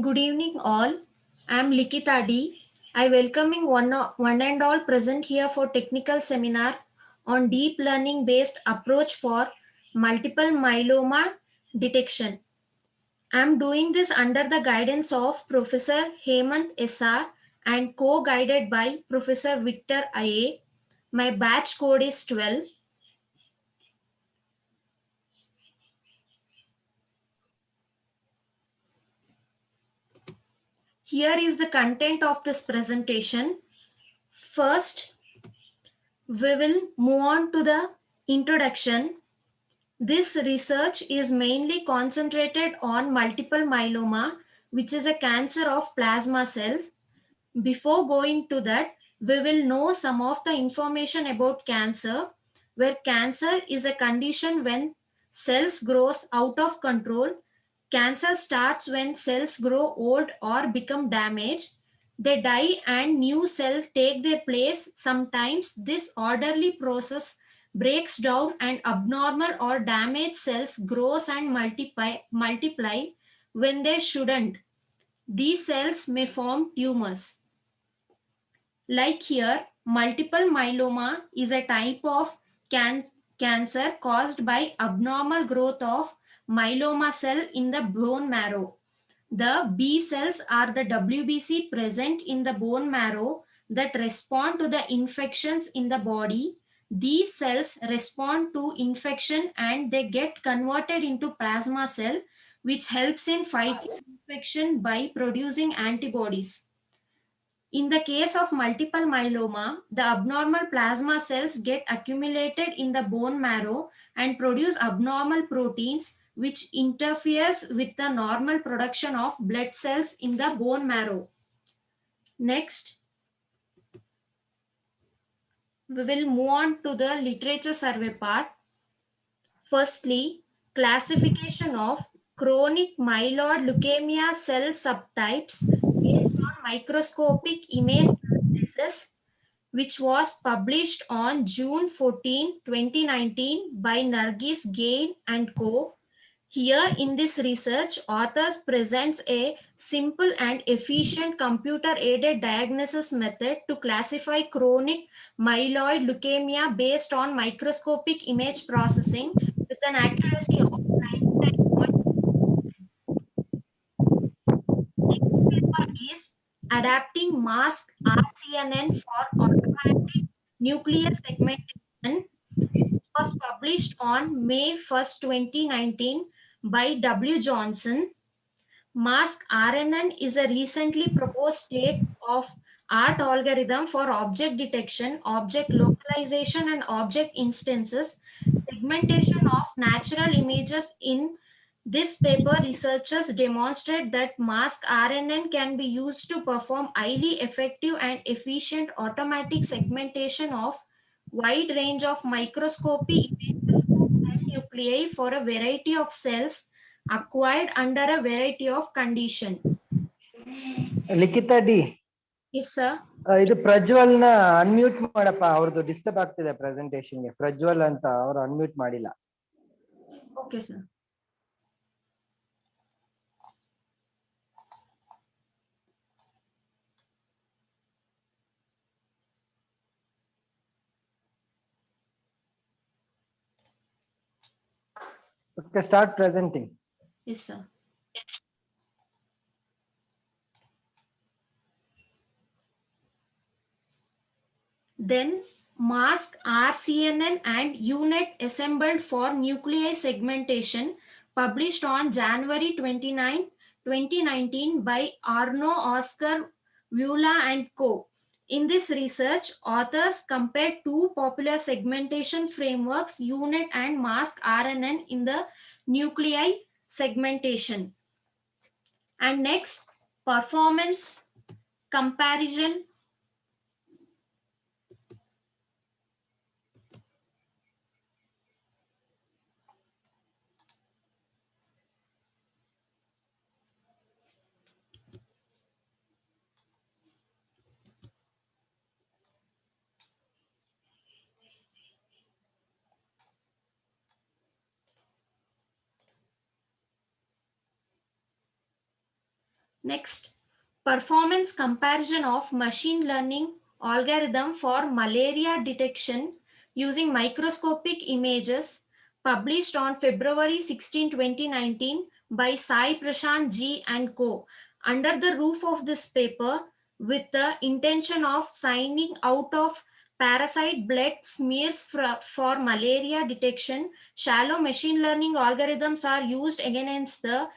Good evening, all. I am Likita D. I welcoming one and all present here for technical seminar on deep learning based approach for multiple myeloma detection. I am doing this under the guidance of Professor Hemant SR and co-guided by Professor Victor IA. My batch code is 12. Here is the content of this presentation. First, we will move on to the introduction. This research is mainly concentrated on multiple myeloma, which is a cancer of plasma cells. Before going to that, we will know some of the information about cancer, where cancer is a condition when cells grows out of control. Cancer starts when cells grow old or become damaged. They die and new cells take their place. Sometimes this orderly process breaks down and abnormal or damaged cells grows and multiply when they shouldn't. These cells may form tumors. Like here, multiple myeloma is a type of cancer caused by abnormal growth of myeloma cell in the bone marrow. The B cells are the WBC present in the bone marrow that respond to the infections in the body. These cells respond to infection and they get converted into plasma cell, which helps in fighting infection by producing antibodies. In the case of multiple myeloma, the abnormal plasma cells get accumulated in the bone marrow and produce abnormal proteins which interferes with the normal production of blood cells in the bone marrow. Next, we will move on to the literature survey part. Firstly, classification of chronic myeloid leukemia cell subtypes based on microscopic image analysis, which was published on June 14, 2019 by Nargis Gain and co. Here in this research, authors presents a simple and efficient computer-aided diagnosis method to classify chronic myeloid leukemia based on microscopic image processing with an accuracy of 99.2%. Next paper is adapting mask RCNN for automatic nuclear segmentation, was published on May 1st, 2019 by W. Johnson. Mask RNN is a recently proposed state of art algorithm for object detection, object localization, and object instances, segmentation of natural images. In this paper, researchers demonstrate that mask RNN can be used to perform highly effective and efficient automatic segmentation of wide range of microscopy images of cell nuclei for a variety of cells acquired under a variety of condition. Likhitha D Yes, sir. ಇದು ಪ್ರಜ್ವಲ್ ನ unmute ಮಾಡಪ್ಪ, ಅವ್ರದ್ದು disturb ಆಗ್ತಿದೆ presentation ಗೆ. ಪ್ರಜ್ವಲ್ ಅಂತ ಅವ್ರು unmute ಮಾಡಿಲ್ಲ. Okay, sir. Okay, start presenting. Yes, sir. Then mask RCNN and UNET assembled for nuclei segmentation, published on January 29, 2019 by Arno Oscar Vula and co. In this research, authors compared two popular segmentation frameworks, UNET and mask RNN, in the nuclei segmentation. And next, performance comparison. Next, performance comparison of machine learning algorithm for malaria detection using microscopic images, published on February 16, 2019 by Sai Prashant G and co. Under the roof of this paper, with the intention of signing out of parasite blood smears for malaria detection, shallow machine learning algorithms are used against the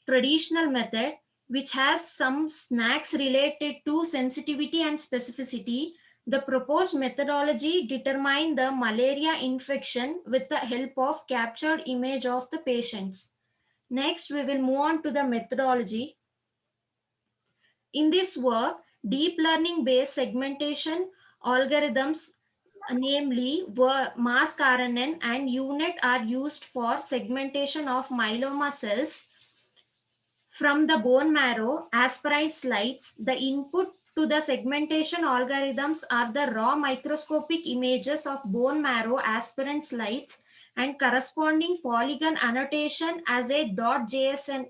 traditional method, which has some snacks related to sensitivity and specificity. The proposed methodology determine the malaria infection with the help of captured image of the patients. Next, we will move on to the methodology. In this work, deep learning based segmentation algorithms, namely mask RNN and UNet, are used for segmentation of myeloma cells from the bone marrow aspirant slides. The input to the segmentation algorithms are the raw microscopic images of bone marrow aspirant slides and corresponding polygon annotation as a .json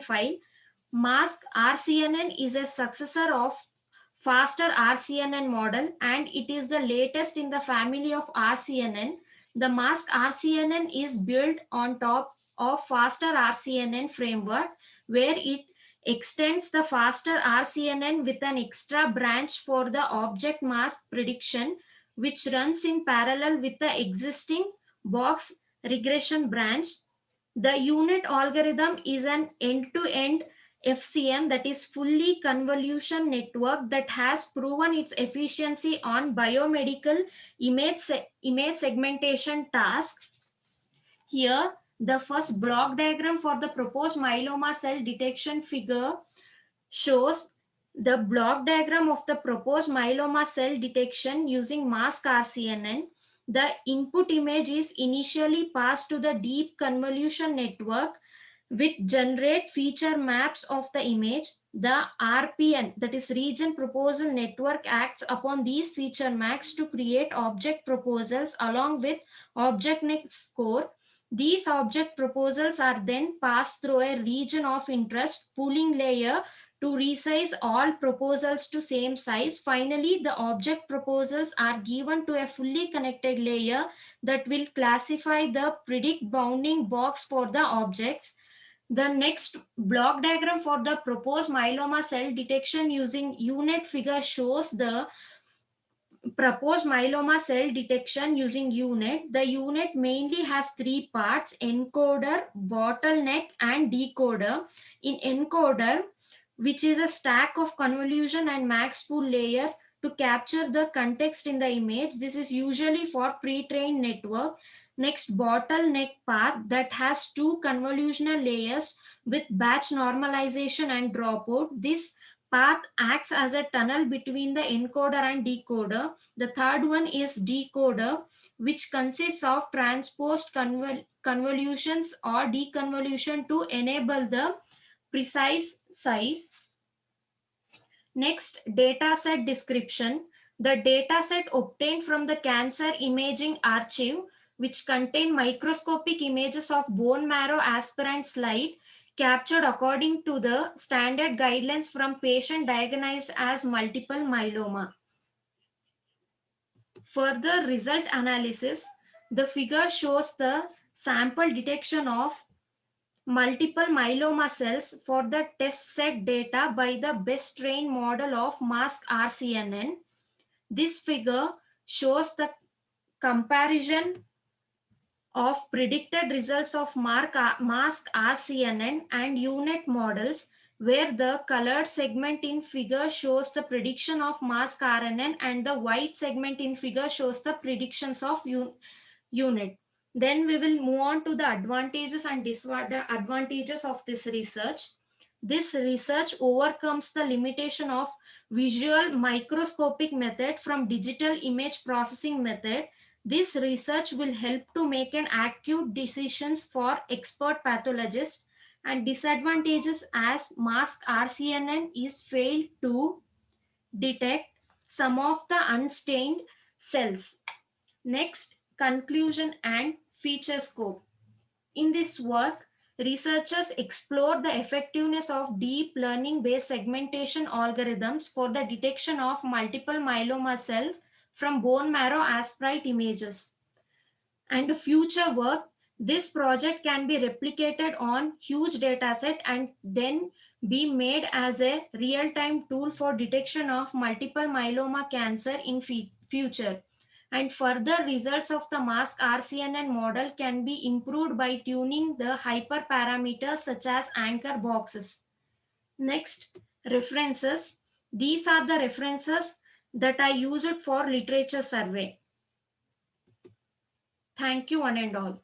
file. Mask RCNN is a successor of faster RCNN model, and it is the latest in the family of RCNN. The mask RCNN is built on top of faster RCNN framework, where it extends the faster RCNN with an extra branch for the object mask prediction, which runs in parallel with the existing box regression branch. The UNet algorithm is an end-to-end FCM, that is fully convolution network, that has proven its efficiency on biomedical image segmentation task. Here, the first block diagram for the proposed myeloma cell detection figure shows the block diagram of the proposed myeloma cell detection using mask RCNN. The input image is initially passed to the deep convolution network with generate feature maps of the image. The RPN, that is region proposal network, acts upon these feature maps to create object proposals along with object next score. These object proposals are then passed through a region of interest pooling layer to resize all proposals to same size. Finally, the object proposals are given to a fully connected layer that will classify the predict bounding box for the objects. The next block diagram for the proposed myeloma cell detection using UNet figure shows the proposed myeloma cell detection using UNet. The UNet mainly has three parts: encoder, bottleneck, and decoder. In encoder, which is a stack of convolution and max pool layer to capture the context in the image. This is usually for pre-trained network. Next, bottleneck path, that has two convolutional layers with batch normalization and dropout. This path acts as a tunnel between the encoder and decoder. The third one is decoder, which consists of transposed convolutions or deconvolution to enable the precise size. Next, dataset description. The dataset obtained from the Cancer Imaging Archive, which contain microscopic images of bone marrow aspirant slide captured according to the standard guidelines from patient diagnosed as multiple myeloma. Further result analysis. The figure shows the sample detection of multiple myeloma cells for the test set data by the best trained model of mask RCNN. This figure shows the comparison of predicted results of mask RCNN and UNet models, where the colored segment in figure shows the prediction of mask RNN and the white segment in figure shows the predictions of UNet. Then we will move on to the advantages and disadvantages of this research. This research overcomes the limitation of visual microscopic method from digital image processing method. This research will help to make an accurate decisions for expert pathologists. And disadvantages, as mask RCNN is failed to detect some of the unstained cells. Next, conclusion and feature scope. In this work, researchers explored the effectiveness of deep learning based segmentation algorithms for the detection of multiple myeloma cells from bone marrow aspirate images. And future work, this project can be replicated on huge dataset and then be made as a real-time tool for detection of multiple myeloma cancer in future. And further results of the mask RCNN model can be improved by tuning the hyperparameters such as anchor boxes. Next, references. These are the references that I used for literature survey. Thank you one and all.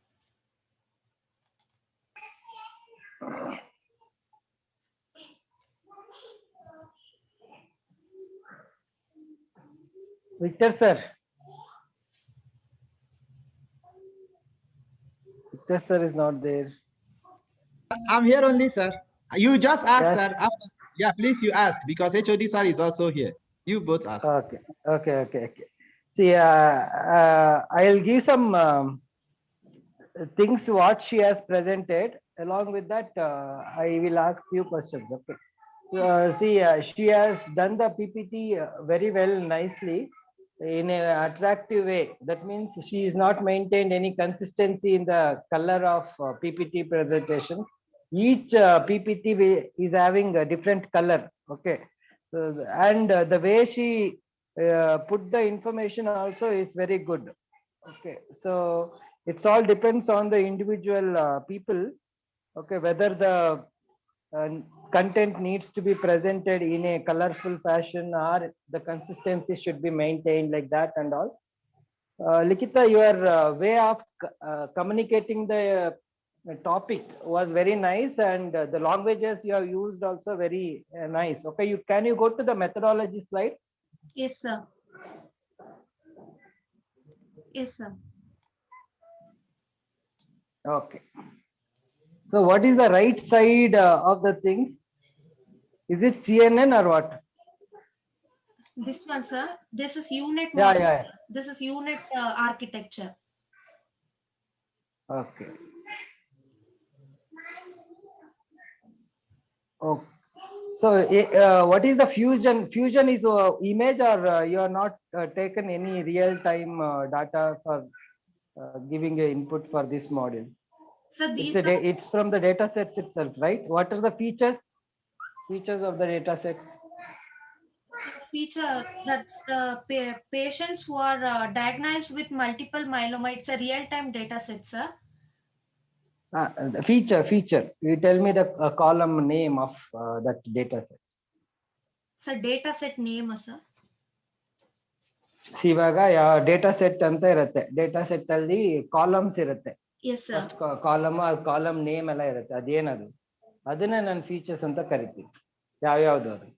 Victor sir. Victor sir is not there. I'm here only, sir. You just ask, Yes. sir. After, yeah, please you ask because HOD sir is also here. You both ask. Okay. See, I'll give some things what she has presented. Along with that, I will ask few questions. Okay. See, she has done the PPT very well, nicely, in an attractive way. That means she is not maintained any consistency in the color of PPT presentation. Each PPT is having a different color. Okay. So, and the way she put the information also is very good. Okay. So it's all depends on the individual people. Okay. Whether the content needs to be presented in a colorful fashion or the consistency should be maintained like that and all. Likita, your way of communicating the topic was very nice, and the languages you have used also very nice. Okay, can you go to the methodology slide? Yes, sir. Yes, sir. Okay. So what is the right side of the things? Is it CNN or what? This one, sir. This is unit. Yeah, model. yeah. This is unit architecture. Okay. Okay. So, what is the fusion? Fusion is image, or you are not taken any real time data for giving a input for this module? So these It's from the data sets itself, right? What are the features? Features of the data sets? feature that's the patients who are diagnosed with multiple myeloma. It's a real-time data set, sir. The feature. You tell me the column name of that data sets. So data set name, sir. ಇವಾಗ data set ಅಂತ ಇರುತ್ತೆ. Data set ಅಲ್ಲಿ columns ಇರುತ್ತೆ. Yes, sir. First column, column name ಎಲ್ಲ ಇರುತ್ತೆ. ಅದೇನದು? ಅದನ್ನ ನಾನು ಫೀಚರ್ಸ್ ಅಂತ ಕರಿತೀನಿ. ಯಾವ್ಯಾವ್ದು ಅದು?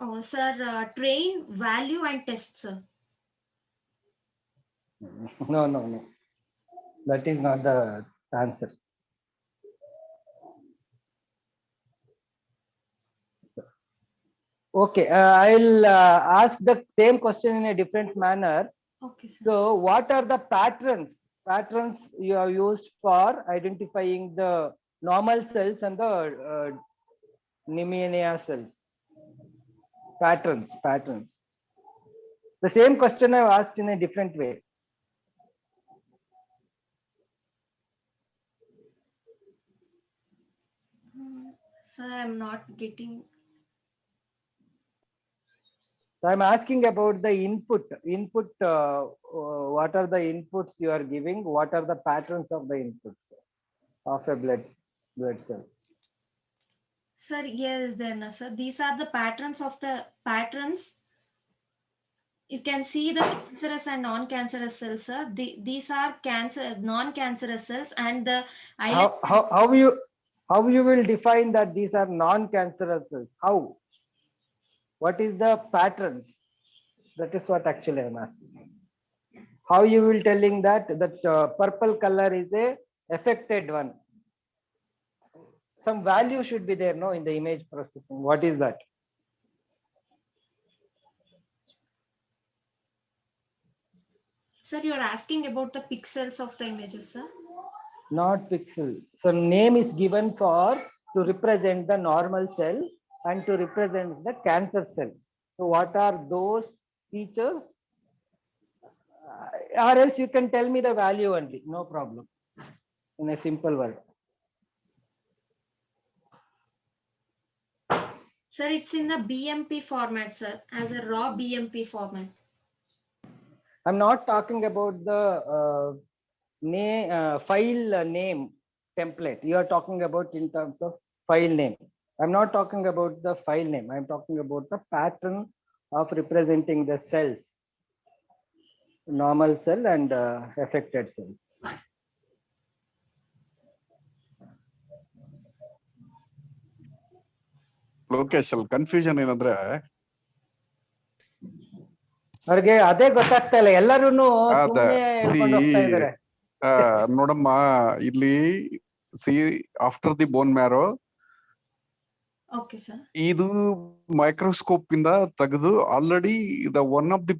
Oh, sir, train, value and test, sir. No. That is not the answer. Okay, I'll ask the same question in a different manner. Okay, sir. So what are the patterns you have used for identifying the normal cells and the pneumonia cells? Patterns. The same question I've asked in a different way. Sir, I'm not getting. So I'm asking about the input. What are the inputs you are giving? What are the patterns of the inputs of a blood cell? Sir, yes, then, sir. These are the patterns of the patterns. You can see the cancerous and non-cancerous cells, sir. These are non-cancerous cells, and the How you will define that these are non-cancerous cells? How? What is the patterns? That is what actually I'm asking. How you will telling that purple color is a affected one? Some value should be there, no, in the image processing. What is that? Sir, you're asking about the pixels of the images, sir? Not pixel. So name is given for to represent the normal cell and to represent the cancer cell. So what are those features? Or else you can tell me the value only, no problem. In a simple word. Sir, it's in the BMP format, sir, as a raw BMP format. I'm not talking about the file name template. You are talking about in terms of file name. I'm not talking about the file name. I'm talking about the pattern of representing the cells, normal cell and affected cells. Lokesh confusion ಏನಂದ್ರೆ ಅವ್ರಿಗೆ ಅದೇ ಗೊತ್ತಾಗ್ತಾ ಇಲ್ಲ, ಎಲ್ಲರೂ ಸುಮ್ಮನೆ ಹೇಳ್ಕೊಂಡು ಹೋಗ್ತಾ ಇದಾರೆ. ನೋಡಮ್ಮ ಇಲ್ಲಿ see after the bone marrow Okay, sir. ಇದು ಮೈಕ್ರೋಸ್ಕೋಪ್ ಇಂದ ತೆಗೆದು already the one of the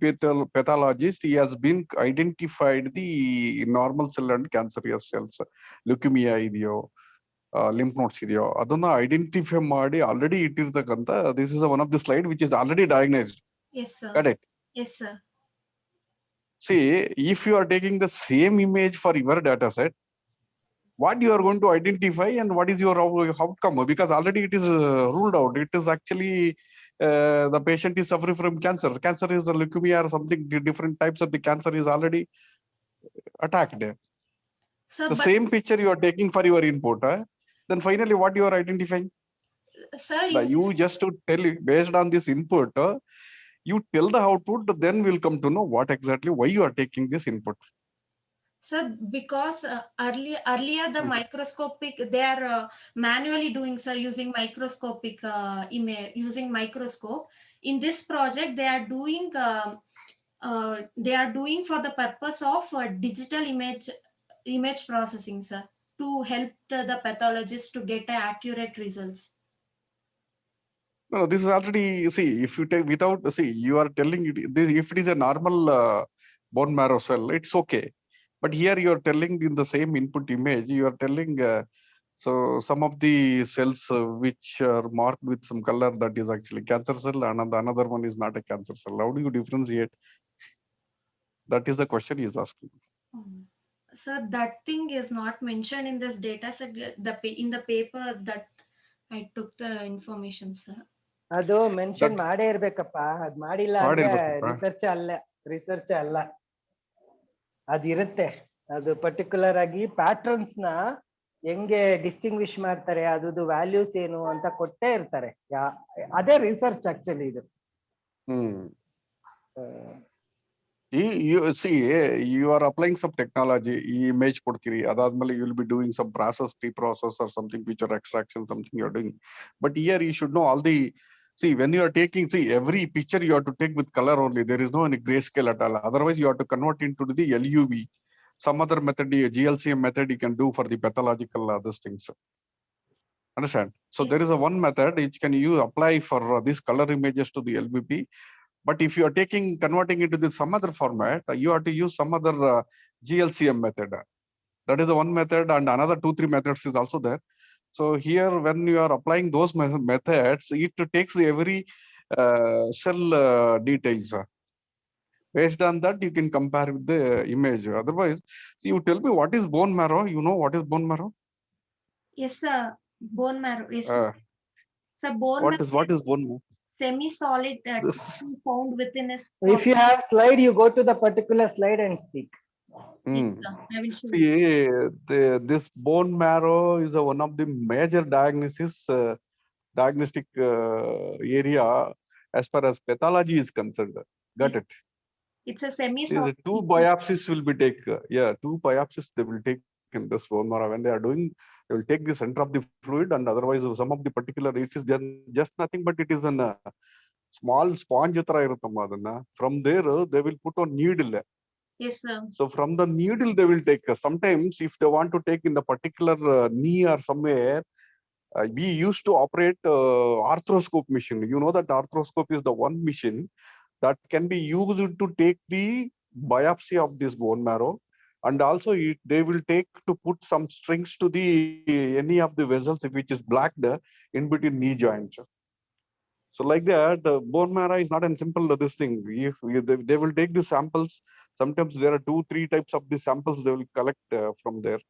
pathologist he has been identified the normal cell and cancerous cells, leukemia ಇದೆಯೋ ಲಿಂಫ್ ನೋಟ್ಸ್ ಇದೆಯೋ ಅದನ್ನ ಐಡೆಂಟಿಫೈ ಮಾಡಿ ಆಲ್ರೆಡಿ ಇಟ್ಟಿರ್ತಕ್ಕಂಥ this is one of the slide which is already diagnosed. Yes, sir. Correct. Yes, sir. See, if you are taking the same image for your data set, what you are going to identify and what is your outcome? Because already it is ruled out. It is actually the patient is suffering from cancer. Cancer is a leukemia or something. Different types of the cancer is already attacked. Sir, The same picture you are taking for your input. Then finally, what you are identifying? Sir, You just to tell you based on this input. You tell the output, then we'll come to know what exactly why you are taking this input. Sir, because earlier the microscopic, they are manually doing, sir, using microscopic image, using microscope. In this project, they are doing for the purpose of digital image processing, sir, to help the pathologist to get accurate results. No, this is already, see, if you take without, see, you are telling it, if it is a normal bone marrow cell, it's okay. But here you are telling in the same input image, you are telling, so some of the cells which are marked with some color that is actually cancer cell and another one is not a cancer cell. How do you differentiate? That is the question he is asking. Sir, that thing is not mentioned in this data set, in the paper that I took the information, sir. ಅದು mention ಮಾಡೇ ಇರ್ಬೇಕಪ್ಪ, ಅದ್ ಮಾಡಿಲ್ಲ ಅಂದ್ರೆ research ಅಲ್ಲ. ಅದಿರುತ್ತೆ, ಅದು particular ಆಗಿ patterns ನ ಹೆಂಗೆ ಡಿಸ್ಟಿಂಗ್ವಿಶ್ ಮಾಡ್ತಾರೆ, ಅದು ವ್ಯಾಲ್ಯೂಸ್ ಏನು ಅಂತ ಕೊಟ್ಟೇ ಇರ್ತಾರೆ. ಅದೇ ರಿಸರ್ಚ್ ಆಕ್ಚುಲಿ ಇದು. You see, you are applying some technology, image ಕೊಡ್ತೀರಿ, ಅದಾದ್ಮೇಲೆ you will be doing some process, pre-process or something, feature extraction, something you are doing. But here you should know all the, see, when you are taking, see, every picture you have to take with color only. There is no any grayscale at all. Otherwise, you have to convert into the LUV. Some other method, GLCM method, you can do for the pathological these things. Understand? So there is a one method which can you apply for these color images to the LVP. But if you are converting into some other format, you have to use some other GLCM method. That is the one method, and another 2-3 methods is also there. So here, when you are applying those methods, it takes every cell details. Based on that, you can compare with the image. Otherwise, you tell me what is bone marrow. You know what is bone marrow? Yes, sir. Bone marrow. Yes. So what is bone marrow? Semi-solid found within a spot. If you have slide, you go to the particular slide and speak. Yes, sir. I will show you. See, this bone marrow is one of the major diagnostic area as far as pathology is concerned. Got it? It's a semi-solid. 2 biopsies will be taken. Yeah, 2 biopsies they will take in this bone marrow. When they are doing, they will take the center of the fluid, and otherwise some of the particular, it is just nothing but it is a small sponge. From there, they will put on needle. Yes, sir. So from the needle, they will take. Sometimes, if they want to take in the particular knee or somewhere, we used to operate arthroscope machine. You know that arthroscope is the one machine that can be used to take the biopsy of this bone marrow, And also they will take to put some strings to the any of the vessels which is blocked in between knee joints. So like that, the bone marrow is not a simple this thing. They will take the samples. Sometimes there are 2-3 types of the samples they will collect from there.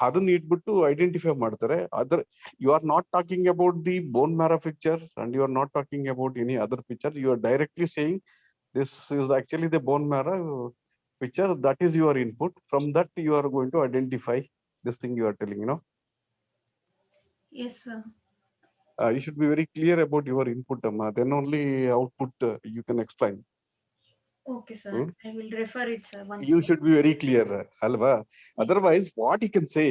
ಅದನ್ನ ಇಟ್ಬಿಟ್ಟು identify ಮಾಡ್ತಾರೆ. Other you are not talking about the bone marrow pictures and you are not talking about any other picture. You are directly saying this is actually the bone marrow picture. That is your input. From that you are going to identify this thing you are telling, you know. Yes, sir. You should be very clear about your input, Amma. Then only output you can explain. Okay, sir. I will refer it, sir. Once You more. should be very clear, Alva. Otherwise, what you can say,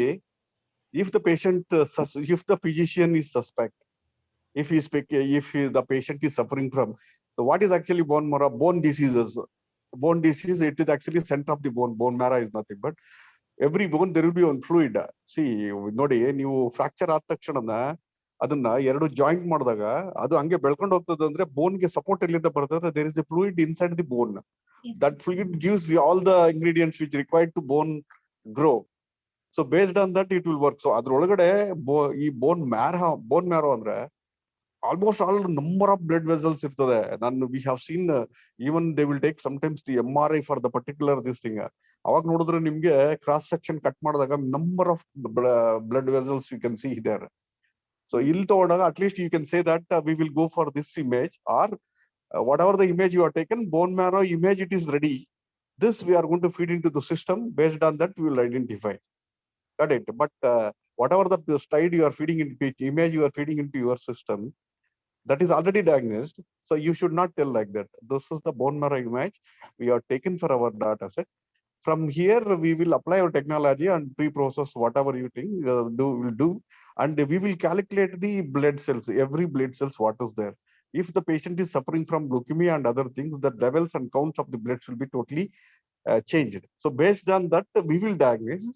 if the patient, if the physician is suspect, if the patient is suffering from, so what is actually bone marrow? Bone diseases. Bone disease, it is actually center of the bone. Bone marrow is nothing but every bone there will be one fluid. See, ನೋಡಿ ನೀವು fracture ಆದ ತಕ್ಷಣ ಅದನ್ನ ಎರಡು joint ಮಾಡಿದಾಗ ಅದು ಹಂಗೆ ಬೆಳ್ಕೊಂಡು ಹೋಗ್ತದೆ ಅಂದ್ರೆ ಬೋನ್ಗೆ ಸಪೋರ್ಟ್ ಎಲ್ಲಿಂದ ಬರ್ತದೆ? There is a fluid inside the bone. That fluid gives all the ingredients which required to bone grow. So based on that it will work. So ಅದ್ರೊಳಗಡೆ ಈ ಬೋನ್ ಮ್ಯಾರೋ ಅಂದ್ರೆ almost all number of blood vessels ಇರ್ತದೆ. We have seen even they will take sometimes the MRI for the particular this thing. ಅವಾಗ ನೋಡಿದ್ರೆ ನಿಮ್ಗೆ cross section cut ಮಾಡಿದಾಗ number of blood vessels you can see there. So ಇಲ್ಲಿ ತಗೊಂಡಾಗ at least you can say that we will go for this image, or whatever the image you are taken, bone marrow image, it is ready. This we are going to feed into the system. Based on that we will identify. Got it? But whatever the slide you are feeding into, image you are feeding into your system, that is already diagnosed. So you should not tell like that. This is the bone marrow image we are taken for our data set. From here we will apply our technology and pre-process whatever you think will do, and we will calculate the blood cells, every blood cells what is there. If the patient is suffering from leukemia and other things, the levels and counts of the blood will be totally changed. So based on that we will diagnose.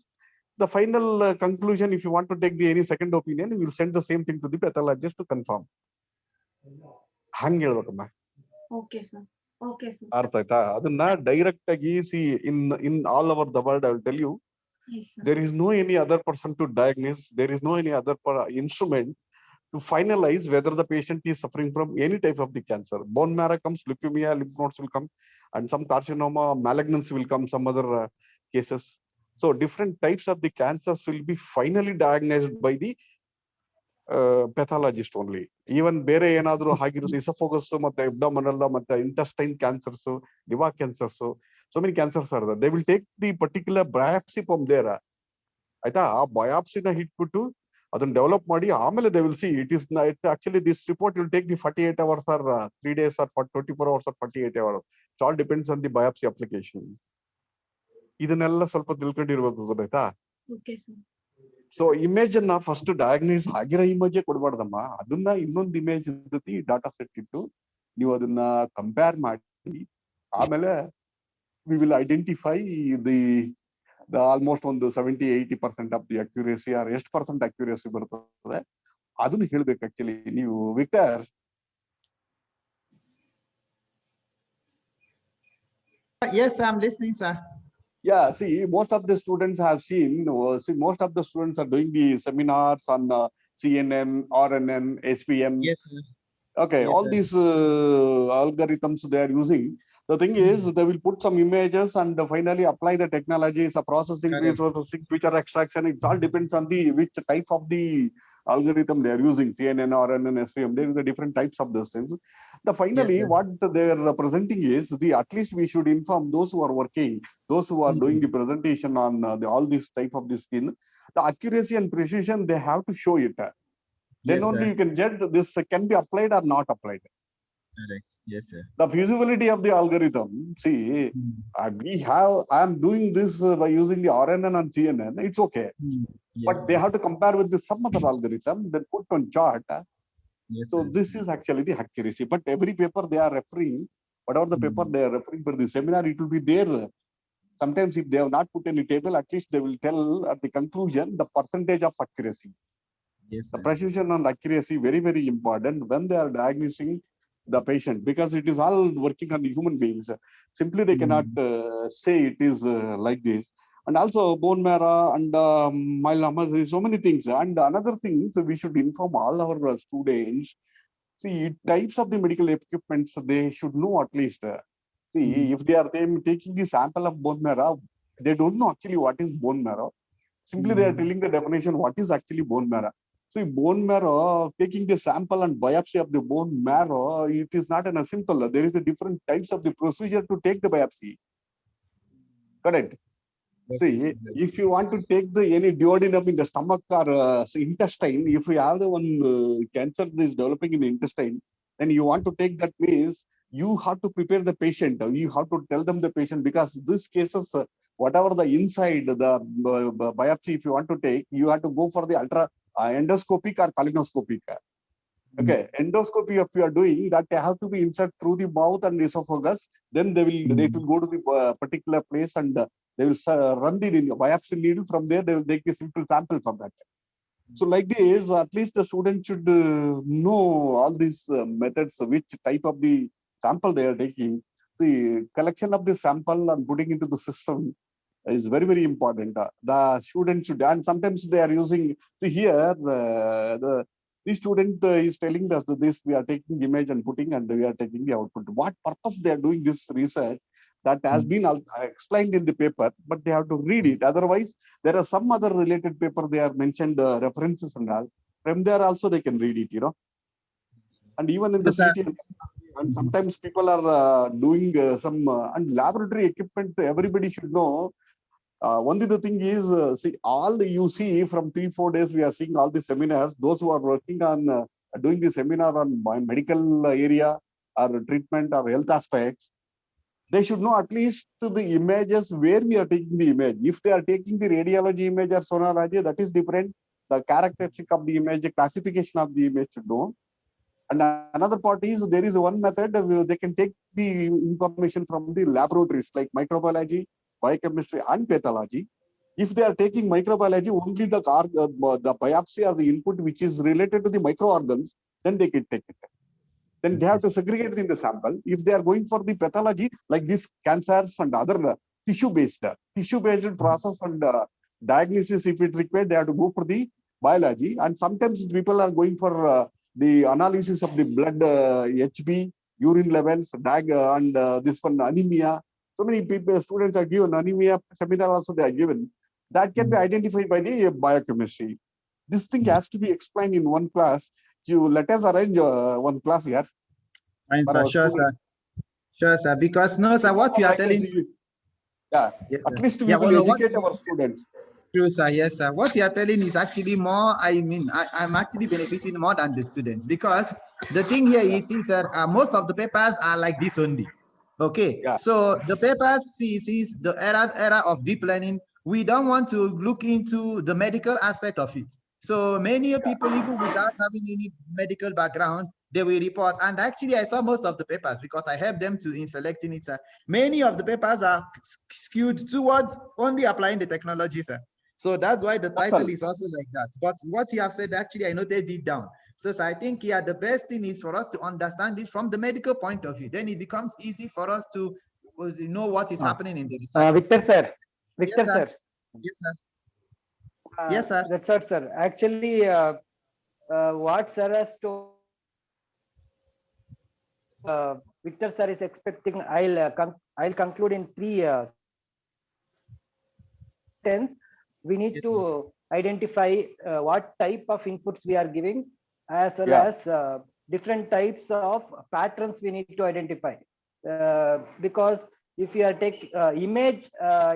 The final conclusion, if you want to take any second opinion, we will send the same thing to the pathologist to confirm. ಹಂಗ ಹೇಳ್ಬೇಕಮ್ಮ. Okay, sir. Okay, sir. ಅರ್ಥ ಆಯ್ತಾ? ಅದನ್ನ direct ಆಗಿ in all over the world, I will tell you, Yes, sir. there is no any other person to diagnose, there is no any other instrument to finalize whether the patient is suffering from any type of the cancer. Bone marrow comes, leukemia, lymph nodes will come, and some carcinoma, malignancy will come, some other cases. So different types of the cancers will be finally diagnosed by the pathologist only. Even ಬೇರೆ ಏನಾದರೂ ಆಗಿರುತ್ತೆ, esophagus ಮತ್ತೆ abdominal ಮತ್ತೆ intestine cancers, liver cancers, so many cancers are there. They will take the particular biopsy from there. ಆಯ್ತಾ? ಆ ಬಯಾಪ್ಸಿನ ಇಟ್ಬಿಟ್ಟು ಅದನ್ನ develop ಮಾಡಿ ಆಮೇಲೆ they will see it is actually this report will take the 48 hours or 3 days or 24 hours or 48 hours. It all depends on the biopsy application. ಇದನ್ನೆಲ್ಲ ಸ್ವಲ್ಪ ತಿಳ್ಕೊಂಡಿರ್ಬೇಕು, ಗೊತ್ತಾಯ್ತಾ? Okay, sir. So image ಅನ್ನ ಫಸ್ಟ್ ಡಯಾಗ್ನೈಸ್ ಆಗಿರೋ image ಕೊಡ್ಬಾರ್ದಮ್ಮ. ಅದನ್ನ ಇನ್ನೊಂದು image ಇರ್ತೈತಿ, data set ಇಟ್ಟು ನೀವು ಅದನ್ನ ಕಂಪೇರ್ ಮಾಡಿ ಆಮೇಲೆ we will identify the almost ಒಂದು 70-80% ಆಫ್ ದಿ ಅಕ್ಯುರೇಸಿ, ಆರ್ ಎಷ್ಟು ಪರ್ಸೆಂಟ್ ಅಕ್ಯುರೇಸಿ ಬರ್ತದೆ ಅದನ್ನ ಹೇಳ್ಬೇಕು ಆಕ್ಚುಲಿ ನೀವು. Victor, Yes, I'm listening, sir. yeah, see, most of the students have seen, most of the students are doing the seminars on CNN, RNN, SPM. Yes, sir. Okay, Yes, all sir. these algorithms they are using. The thing is, they will put some images and finally apply the technologies, processing, Correct. pre-processing, feature extraction. It all depends on the which type of the algorithm they are using, CNN, RNN, SPM. There is the different types of those things. Finally, sir. what they are presenting is at least we should inform those who are working, those who are doing the presentation on all these type of the skin, the accuracy and precision they have to show it. Then Yes, only sir. you can judge this can be applied or not applied. Correct. Yes, sir. The feasibility of the algorithm, see, I am doing this by using the RNN and CNN, it's okay. Yes, But they sir. have to compare with some other algorithm, then put on chart. Yes, So sir. this is actually the accuracy. But every paper they are referring, whatever the paper they are referring for the seminar, it will be there. Sometimes if they have not put any table, at least they will tell at the conclusion the percentage of accuracy. Yes, The sir. precision and accuracy very, very important when they are diagnosing the patient, because it is all working on the human beings. Simply they cannot say it is like this. and also bone marrow and myeloma, so many things. And another thing, so we should inform all our students. See, types of the medical equipments, they should know at least. See, if they are taking the sample of bone marrow, they don't know actually what is bone marrow. Simply they are telling the definition what is actually bone marrow. So bone marrow, taking the sample and biopsy of the bone marrow, it is not in a simple. There is a different types of the procedure to take the biopsy. Correct. See, if you want to take any duodenum in the stomach or intestine, if you have the one cancer is developing in the intestine, then you want to take that means you have to prepare the patient. You have to tell them the patient, because these cases, whatever the inside, the biopsy, if you want to take, you have to go for the ultra endoscopic or colonoscopic. Okay, endoscopy if you are doing that, they have to be inserted through the mouth and esophagus. Then they will go to the particular place and they will run the biopsy needle. From there, they will take a simple sample from that. So like this, at least the student should know all these methods, which type of the sample they are taking. The collection of the sample and putting into the system is very, very important. The student should, and sometimes they are using, see here, the student is telling us that this, we are taking image and putting, and we are taking the output. What purpose they are doing this research, that has been explained in the paper, but they have to read it. Otherwise, there are some other related paper, they are mentioned references and all. From there also they can read it, you know. And even in the CT, and sometimes people are doing some, and laboratory equipment, everybody should know. Only the thing is, see, all you see from 3-4 days, we are seeing all the seminars. Those who are working on doing the seminar on medical area or treatment or health aspects, they should know at least the images where we are taking the image. If they are taking the radiology image or sonography, that is different. The characteristic of the image, the classification of the image should know. And another part is, there is one method that they can take the information from the laboratories like microbiology, biochemistry, and pathology. If they are taking microbiology, only the biopsy or the input which is related to the microorganisms, then they can take it. Then they have to segregate it in the sample. If they are going for the pathology, like these cancers and other tissue-based process and diagnosis, if it's required, they have to go for the biology. And sometimes people are going for the analysis of the blood HB, urine levels, and this one anemia. So many people, students are given anemia seminar also they are given. That can be identified by the biochemistry. This thing has to be explained in one class. You let us arrange one class here. Fine, sir. Sure, sir. Sure, sir. Because no, sir, what you are telling. Yeah, yes, at least we will educate our students. True, sir. Yes, sir. What you are telling is actually more, I mean, I'm actually benefiting more than the students, because the thing here is, see, sir, most of the papers are like this only. Okay. Yeah. So the papers sees the era of deep learning. We don't want to look into the medical aspect of it. So many people, even without having any medical background, they will report. And actually, I saw most of the papers because I helped them in selecting it, sir. Many of the papers are skewed towards only applying the technology, sir. So that's why the title is also like that. But what you have said, actually, I noted it down. So I think, yeah, the best thing is for us to understand it from the medical point of view. Then it becomes easy for us to know what is happening in the research. Victor, sir. Victor, yes, sir. Yes, sir. Yes, sir. That's what, sir. Actually, what sir has told, Victor sir is expecting. I'll conclude in 3 sentences. We need to identify what type of inputs we are giving, as well as different types of patterns we need to identify. Because if you are taking image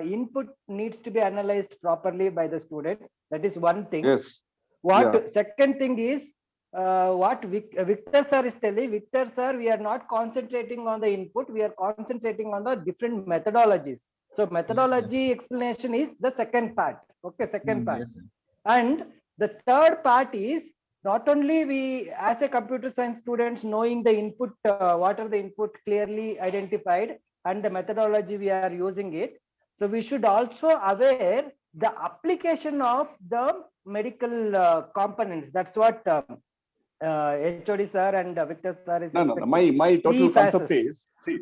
input needs to be analyzed properly by the student. That is one thing. Yes. Second thing is what Victor sir is telling. Victor sir, we are not concentrating on the input. We are concentrating on the different methodologies. So methodology explanation is the second part. Okay, second part. Yes, and the third part is not only we as a computer science students knowing the input, what are the input clearly identified, and the methodology we are using it. So we should also aware the application of the medical components. That's what HOD sir and Victor sir is No. expecting My total three concept phases. is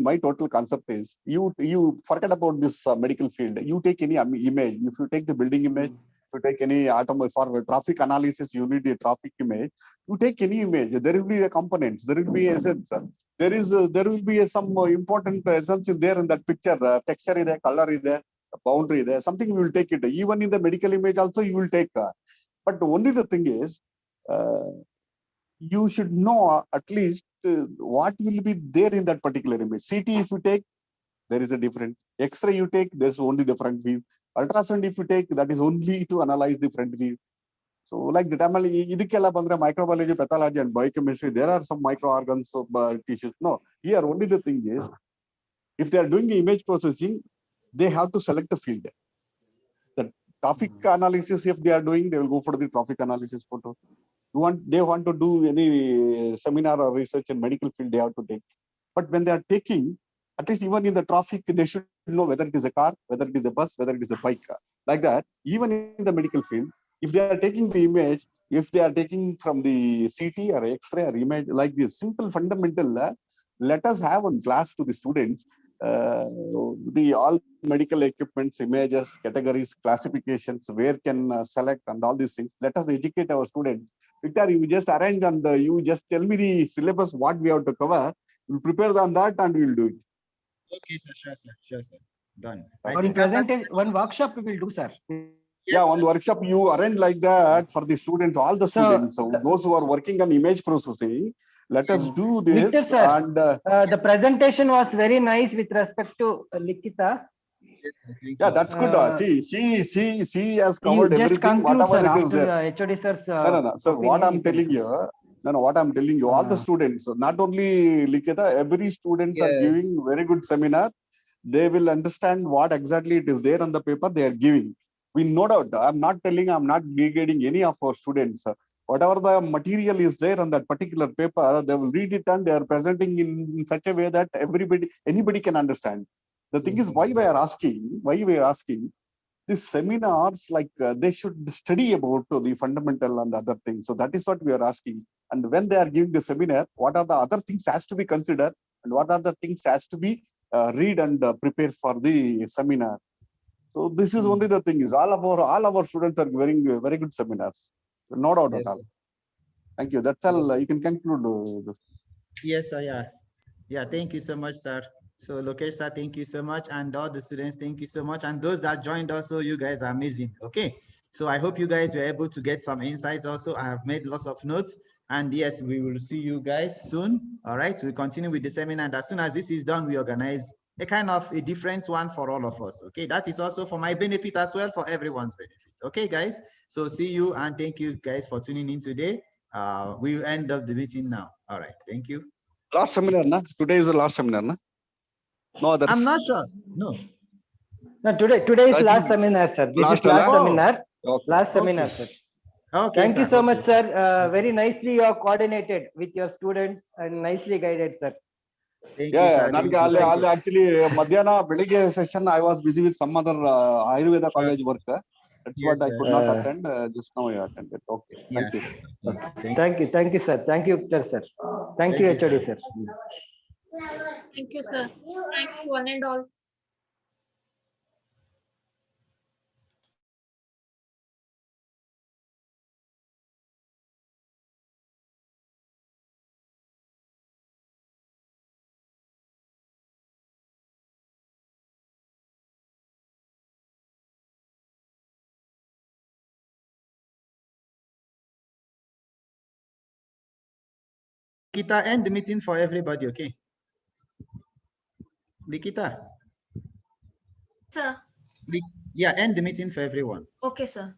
my total concept is you forget about this medical field. You take any image. If you take the building image, if you take any for traffic analysis, you need a traffic image. You take any image. There will be a components. There will be a essence. There will be some important essence in there in that picture. Texture is there, color is there, boundary is there. Something you will take it. Even in the medical image also you will take. But only the thing is. You should know at least what will be there in that particular image. CT if you take, there is a different. X-ray you take, there's only the front view. Ultrasound if you take, that is only to analyze the front view. So like the time microbiology, pathology and biochemistry, there are some microorgans of tissues. No, here only the thing is, if they are doing the image processing, they have to select the field. The traffic analysis, if they are doing, they will go for the traffic analysis photo. They want to do any seminar or research in medical field, they have to take. But when they are taking, at least even in the traffic, they should know whether it is a car, whether it is a bus, whether it is a bike. Like that, even in the medical field, if they are taking the image, if they are taking from the CT or X-ray or image, like this simple fundamental, let us have one class to the students, the all medical equipments, images, categories, classifications, where can select and all these things. Let us educate our students. Victor, you just arrange and you just tell me the syllabus, what we have to cover. We'll prepare on that and we'll do it. Okay, sir. Sure, sir. Done. One presentation, one workshop we will do, sir. Yeah, one workshop you arrange like that for the students, all the students. So those who are working on image processing, let us do this. Victor, sir, and the presentation was very nice with respect to Likita. Yes, sir. Thank yeah, you, that's sir. good. She has You covered just everything, conclude, whatever sir, it is after there. HOD sir's No. So what opinion, I'm you can telling you, what I'm telling you, all the Ah. students, not only Likita, every students are Yes. giving very good seminar. They will understand what exactly it is there on the paper they are giving. We no doubt. I'm not degrading any of our students. Whatever the material is there on that particular paper, they will read it and they are presenting in such a way that anybody can understand. The thing is, why we are asking these seminars, like they should study about the fundamental and other things. So that is what we are asking. And when they are giving the seminar, what are the other things has to be considered and what are the things has to be read and prepare for the seminar. So this is only the thing is all our students are giving very good seminars. No doubt Yes, at all. sir. Thank you. That's all. Yes. You can conclude this. Yes, sir. Yeah. Thank you so much, sir. So Lokesh sir, thank you so much. And all the students, thank you so much. And those that joined also, you guys are amazing. Okay. So I hope you guys were able to get some insights also. I have made lots of notes. And yes, we will see you guys soon. All right. We continue with the seminar. And as soon as this is done, we organize a kind of a different one for all of us. Okay. That is also for my benefit as well, for everyone's benefit. Okay, guys. So see you and thank you guys for tuning in today. We'll end up the meeting now. All right. Thank you. Last seminar, na? Today is the last seminar, na? No others. I'm not sure. No. No, today is I last think seminar, sir. This last is last one? seminar. Okay. Last Okay. seminar, sir. Okay. Thank you sir. so Okay. much, sir. Very nicely you have coordinated with your students and nicely guided, sir. Thank you, Yeah, sir. Thank you, sir. actually Madhyana Belige session I was busy with some other Ayurveda college work. That's Yes, what I sir. could not attend. Just now I attended. Okay. Yeah. Thank you. Thank you, Sir. Thank you, Victor, sir. Thank Thank you, you, HOD, sir. sir. Thank you, sir. Thank you, one and all. Nikita, end the meeting for everybody, okay? Nikita, Sir. yeah, end the meeting for everyone. Okay, sir.